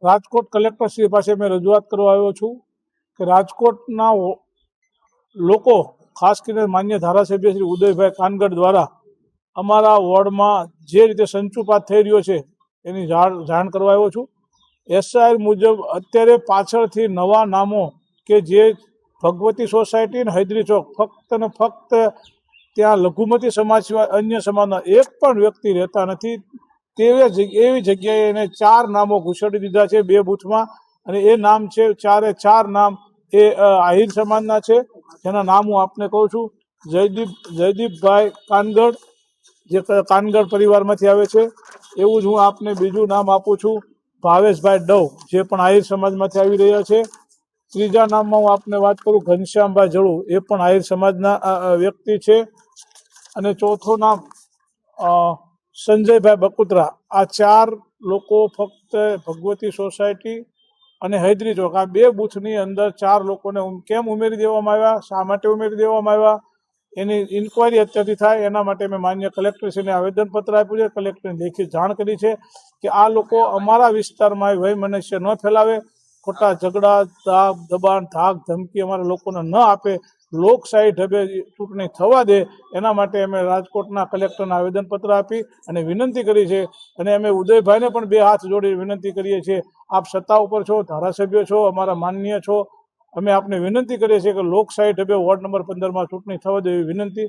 રાજકોટ કલેક્ટરશ્રી પાસે મેં રજૂઆત કરવા આવ્યો છું કે રાજકોટના લોકો ખાસ કરીને માન્ય ધારાસભ્ય શ્રી ઉદયભાઈ કાનગડ દ્વારા અમારા વોર્ડમાં જે રીતે સંચુપાત થઈ રહ્યો છે એની જાણ કરવા આવ્યો છું। એસઆઈ મુજબ અત્યારે પાછળથી નવા નામો કે જે ભગવતી સોસાયટી ને હૈદરી ચોક ફક્ત ને ફક્ત ત્યાં લઘુમતી સમાજ સિવાય અન્ય સમાજના એક પણ વ્યક્તિ રહેતા નથી। એવી જગ્યાએ એને 4 નામો ઘૂંસડી દીધા છે 2 બૂથમાં, અને એ નામ છે 4 નામ એ આહિર સમાજના છે, જેના નામ હું આપને કહું છું। જયદીપભાઈ કાનગડ, જે કાનગડ પરિવારમાંથી આવે છે। એવું જ હું આપને બીજું નામ આપું છું, ભાવેશભાઈ ડવ, જે પણ આહિર સમાજમાંથી આવી રહ્યા છે। ત્રીજા નામમાં હું આપને વાત કરું, ઘનશ્યામભાઈ જળુ, એ પણ આહિર સમાજના વ્યક્તિ છે। અને ચોથું નામ સંજયભાઈ બકુત્રા। આ 4 લોકો ફક્ત ભગવતી સોસાયટી અને હૈદરી ચોક આ 2 બૂથની અંદર 4 લોકોને કેમ ઉમેરી દેવામાં આવ્યા, શા માટે ઉમેરી દેવામાં આવ્યા, એની ઇન્કવાયરી અત્યારથી થાય એના માટે મેં માન્ય કલેક્ટરશ્રીને આવેદનપત્ર આપ્યું છે। કલેક્ટરને લેખિત જાણ કરી છે કે આ લોકો અમારા વિસ્તારમાં વય મનુષ્ય ન ફેલાવે, ખોટા ઝઘડા, દાબ દબાણ, ધાક ધમકી અમારા લોકોને ન આપે, લોકશાહી ઢબે ચૂંટણી થવા દે, એના માટે અમે રાજકોટના કલેક્ટરને આવેદનપત્ર આપી અને વિનંતી કરી છે। અને અમે ઉદયભાઈને પણ 2 હાથ જોડી વિનંતી કરીએ છીએ, આપ સત્તા ઉપર છો, ધારાસભ્ય છો, અમારા માનનીય છો, અમે આપને વિનંતી કરીએ છીએ કે લોકશાહી ઢબે વોર્ડ નંબર 15માં ચૂંટણી થવા દે એવી વિનંતી